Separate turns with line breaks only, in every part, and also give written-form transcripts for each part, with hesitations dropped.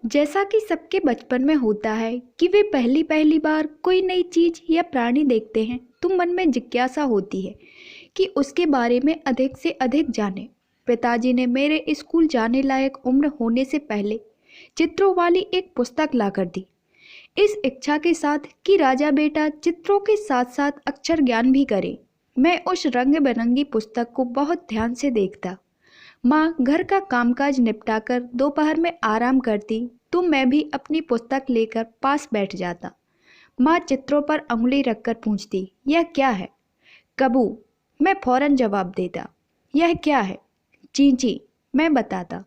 जैसा कि सबके बचपन में होता है कि वे पहली पहली बार कोई नई चीज या प्राणी देखते हैं तो मन में जिज्ञासा होती है कि उसके बारे में अधिक से अधिक जानें। पिताजी ने मेरे स्कूल जाने लायक उम्र होने से पहले चित्रों वाली एक पुस्तक लाकर दी, इस इच्छा के साथ कि राजा बेटा चित्रों के साथ साथ अक्षर ज्ञान भी करे। मैं उस रंग बिरंगी पुस्तक को बहुत ध्यान से देखता। माँ घर का कामकाज निपटाकर दोपहर में आराम करती तो मैं भी अपनी पुस्तक लेकर पास बैठ जाता। माँ चित्रों पर उंगली रखकर पूछती, यह क्या है? कबू, मैं फौरन जवाब देता। यह क्या है? चींची, मैं बताता।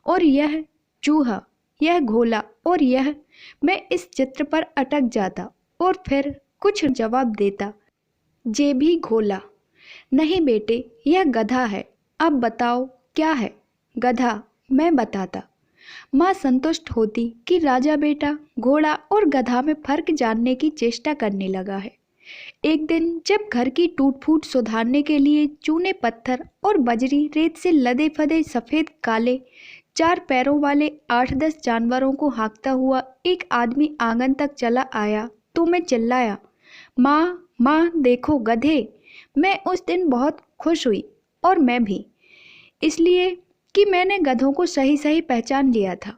और यह चूहा, यह घोला, और यह। मैं इस चित्र पर अटक जाता और फिर कुछ जवाब देता। जे भी घोला। नहीं बेटे, यह गधा है। अब बताओ क्या है? गधा, मैं बताता। माँ संतुष्ट होती कि राजा बेटा घोड़ा और गधा में फर्क जानने की चेष्टा करने लगा है। एक दिन जब घर की टूट फूट सुधारने के लिए चूने पत्थर और बजरी रेत से लदे फदे सफ़ेद काले 4 पैरों वाले 8-10 जानवरों को हाँकता हुआ एक आदमी आंगन तक चला आया तो मैं चिल्लाया, माँ माँ देखो गधे। मैं उस दिन बहुत खुश हुई, और मैं भी, इसलिए कि मैंने गधों को सही सही पहचान लिया था।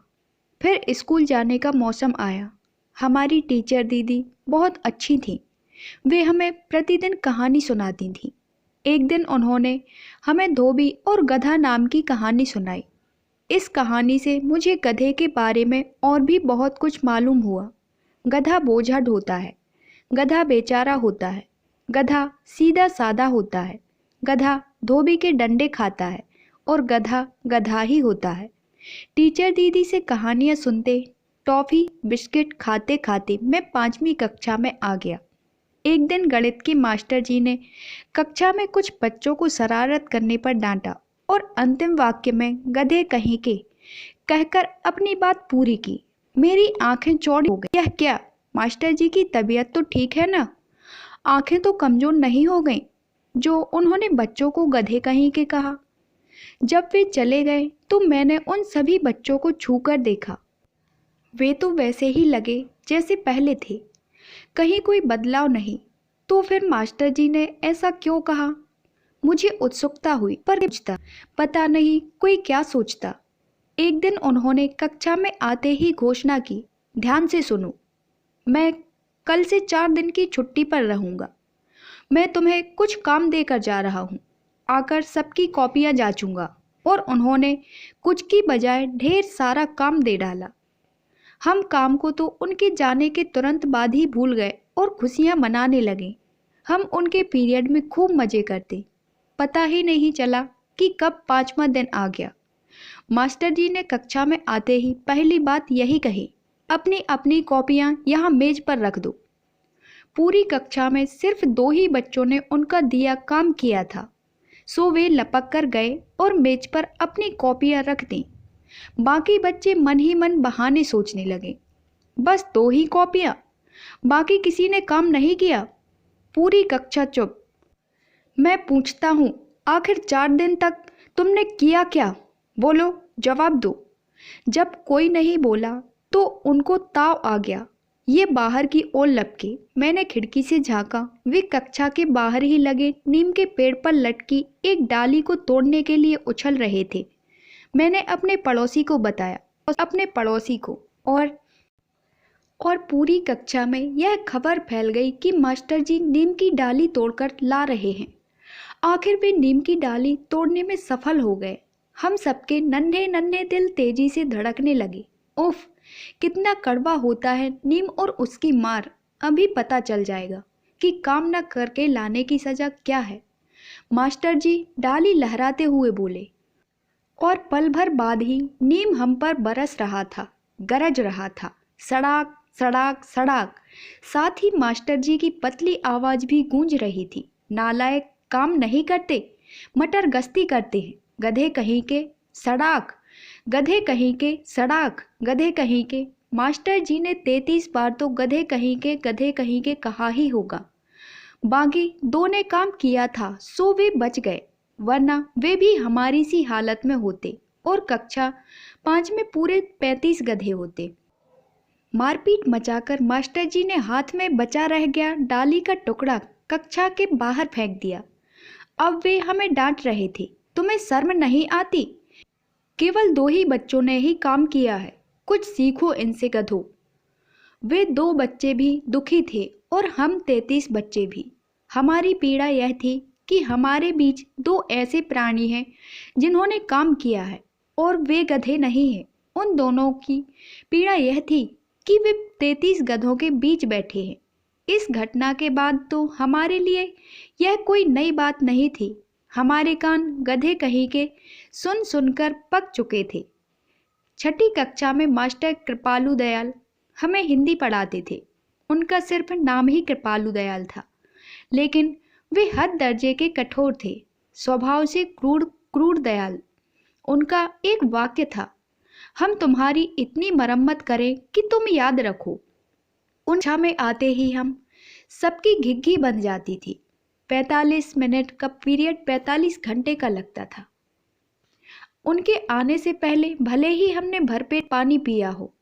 फिर स्कूल जाने का मौसम आया। हमारी टीचर दीदी बहुत अच्छी थीं। वे हमें प्रतिदिन कहानी सुनाती थीं। एक दिन उन्होंने हमें धोबी और गधा नाम की कहानी सुनाई। इस कहानी से मुझे गधे के बारे में और भी बहुत कुछ मालूम हुआ। गधा बोझा ढोता है, गधा बेचारा होता है, गधा सीधा सादा होता है, गधा धोबी के डंडे खाता है, और गधा गधा ही होता है। टीचर दीदी से कहानियाँ सुनते, टॉफ़ी बिस्किट खाते खाते मैं 5वीं कक्षा में आ गया। एक दिन गणित के मास्टर जी ने कक्षा में कुछ बच्चों को शरारत करने पर डांटा और अंतिम वाक्य में गधे कहीं के कहकर अपनी बात पूरी की। मेरी आंखें चौड़ी हो गई। यह क्या? मास्टर जी की तबीयत तो ठीक है ना? आंखें तो कमज़ोर नहीं हो गईं जो उन्होंने बच्चों को गधे कहीं के कहा। जब वे चले गए तो मैंने उन सभी बच्चों को छूकर देखा। वे तो वैसे ही लगे जैसे पहले थे, कहीं कोई बदलाव नहीं। तो फिर मास्टर जी ने ऐसा क्यों कहा? मुझे उत्सुकता हुई, पर पूछता, पता नहीं कोई क्या सोचता। एक दिन उन्होंने कक्षा में आते ही घोषणा की, ध्यान से सुनो, मैं कल से 4 दिन की छुट्टी पर रहूँगा। मैं तुम्हें कुछ काम देकर जा रहा हूँ। आकर सबकी कॉपियाँ जांचूंगा। और उन्होंने कुछ की बजाय ढेर सारा काम दे डाला। हम काम को तो उनके जाने के तुरंत बाद ही भूल गए और खुशियाँ मनाने लगे। हम उनके पीरियड में खूब मज़े करते। पता ही नहीं चला कि कब 5वां दिन आ गया। मास्टर जी ने कक्षा में आते ही पहली बात यही कही, अपनी अपनी कॉपियाँ यहाँ मेज पर रख दो। पूरी कक्षा में सिर्फ 2 ही बच्चों ने उनका दिया काम किया था, सो वे लपक कर गए और मेज पर अपनी कॉपियाँ रख दी। बाकी बच्चे मन ही मन बहाने सोचने लगे। बस 2 ही कॉपियाँ, बाकी किसी ने काम नहीं किया। पूरी कक्षा चुप। मैं पूछता हूँ, आखिर 4 दिन तक तुमने किया क्या? बोलो, जवाब दो। जब कोई नहीं बोला तो उनको ताव आ गया। ये बाहर की ओर लपके। मैंने खिड़की से झांका। वे कक्षा के बाहर ही लगे नीम के पेड़ पर लटकी एक डाली को तोड़ने के लिए उछल रहे थे। मैंने अपने पड़ोसी को बताया, अपने पड़ोसी को, और पूरी कक्षा में यह खबर फैल गई कि मास्टर जी नीम की डाली तोड़कर ला रहे हैं। आखिर वे नीम की डाली तोड़ने में सफल हो गए। हम सबके नन्हे नन्हे दिल तेजी से धड़कने लगे। उफ, कितना कड़वा होता है नीम और उसकी मार। अभी पता चल जाएगा कि काम न करके लाने की सजा क्या है। मास्टर जी डाली लहराते हुए बोले, और पल भर बाद ही नीम हम पर बरस रहा था, गरज रहा था, सड़ाक सड़ाक सड़ाक। साथ ही मास्टर जी की पतली आवाज़ भी गूंज रही थी, नालायक, काम नहीं करते, मटर गश्ती करते हैं, गधे कहीं के, सड़ाक, गधे कहीं के, सड़ाक, गधे कहीं के। मास्टर जी ने 33 बार तो गधे कहीं के कहा ही होगा। बाकी 2 ने काम किया था, सो वे बच गए, वरना वे भी हमारी सी हालत में होते। और कक्षा 5 में पूरे 35 गधे होते। मारपीट मचाकर मास्टर जी ने हाथ में बचा रह गया डाली का टुकड़ा कक्षा के बाहर फेंक दिया। अब वे हमें डांट रहे थे, तुम्हें शर्म नहीं आती? केवल 2 ही बच्चों ने ही काम किया है, कुछ सीखो इनसे गधों। वे 2 बच्चे भी दुखी थे और हम 33 बच्चे भी। हमारी पीड़ा यह थी कि हमारे बीच 2 ऐसे प्राणी हैं जिन्होंने काम किया है और वे गधे नहीं हैं। उन दोनों की पीड़ा यह थी कि वे 33 गधों के बीच बैठे हैं। इस घटना के बाद तो हमारे लिए यह कोई नई बात नहीं थी। हमारे कान गधे कहीं के सुन सुनकर पक चुके थे। छठी कक्षा में मास्टर कृपालु दयाल हमें हिंदी पढ़ाते थे। उनका सिर्फ नाम ही कृपालु दयाल था, लेकिन वे हर दर्जे के कठोर थे, स्वभाव से क्रूर दयाल। उनका एक वाक्य था, हम तुम्हारी इतनी मरम्मत करें कि तुम याद रखो। उन कक्षा में आते ही हम सबकी घिघी बन जाती थी। 45 मिनट का पीरियड 45 घंटे का लगता था। उनके आने से पहले भले ही हमने भरपेट पानी पिया हो,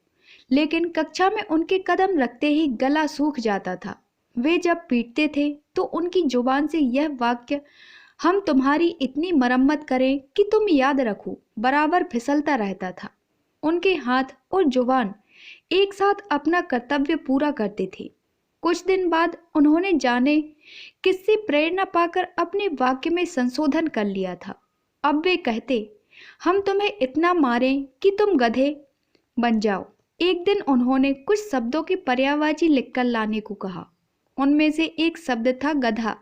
लेकिन कक्षा में उनके कदम रखते ही गला सूख जाता था। वे जब पीटते थे तो उनकी जुबान से यह वाक्य, हम तुम्हारी इतनी मरम्मत करें कि तुम याद रखो, बराबर फिसलता रहता था। उनके हाथ और जुबान एक साथ अपना कर्तव्य पूरा करते थे। कुछ दिन बाद उन्होंने जाने किससे प्रेरणा पाकर अपने वाक्य में संशोधन कर लिया था। अब वे कहते, हम तुम्हें इतना मारें कि तुम गधे बन जाओ। एक दिन उन्होंने कुछ शब्दों की पर्यायवाची लिखकर लाने को कहा। उनमें से एक शब्द था गधा।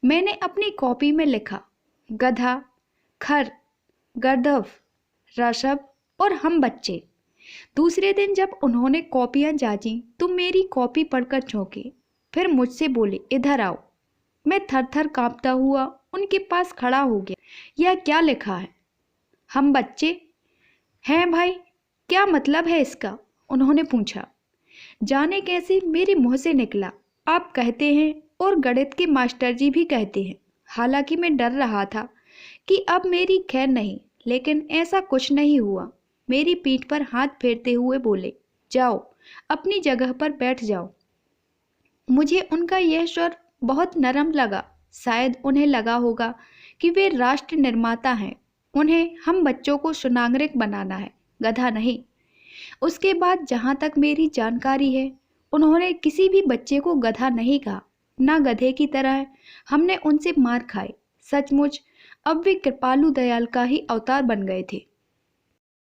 मैंने अपनी कॉपी में लिखा गधा, खर, गर्दभ, रसभ और हम बच्चे। दूसरे दिन जब उन्होंने कॉपियां जांची तो मेरी कॉपी पढ़कर चौंके। फिर मुझसे बोले, इधर आओ। मैं थर थर कांपता हुआ उनके पास खड़ा हो गया। यह क्या लिखा है? हम बच्चे हैं भाई, क्या मतलब है इसका? उन्होंने पूछा। जाने कैसे मेरे मुंह से निकला, आप कहते हैं और गणित के मास्टर जी भी कहते हैं। हालांकि मैं डर रहा था कि अब मेरी खैर नहीं, लेकिन ऐसा कुछ नहीं हुआ। मेरी पीठ पर हाथ फेरते हुए बोले, जाओ अपनी जगह पर बैठ जाओ। मुझे उनका यह स्वर बहुत नरम लगा। शायद उन्हें लगा होगा कि वे राष्ट्र निर्माता हैं। उन्हें हम बच्चों को सुनागरिक बनाना है, गधा नहीं। उसके बाद जहाँ तक मेरी जानकारी है, उन्होंने किसी भी बच्चे को गधा नहीं कहा, ना गधे की तरह हमने उनसे मार खाई। सचमुच अब वे कृपालु दयाल का ही अवतार बन गए थे।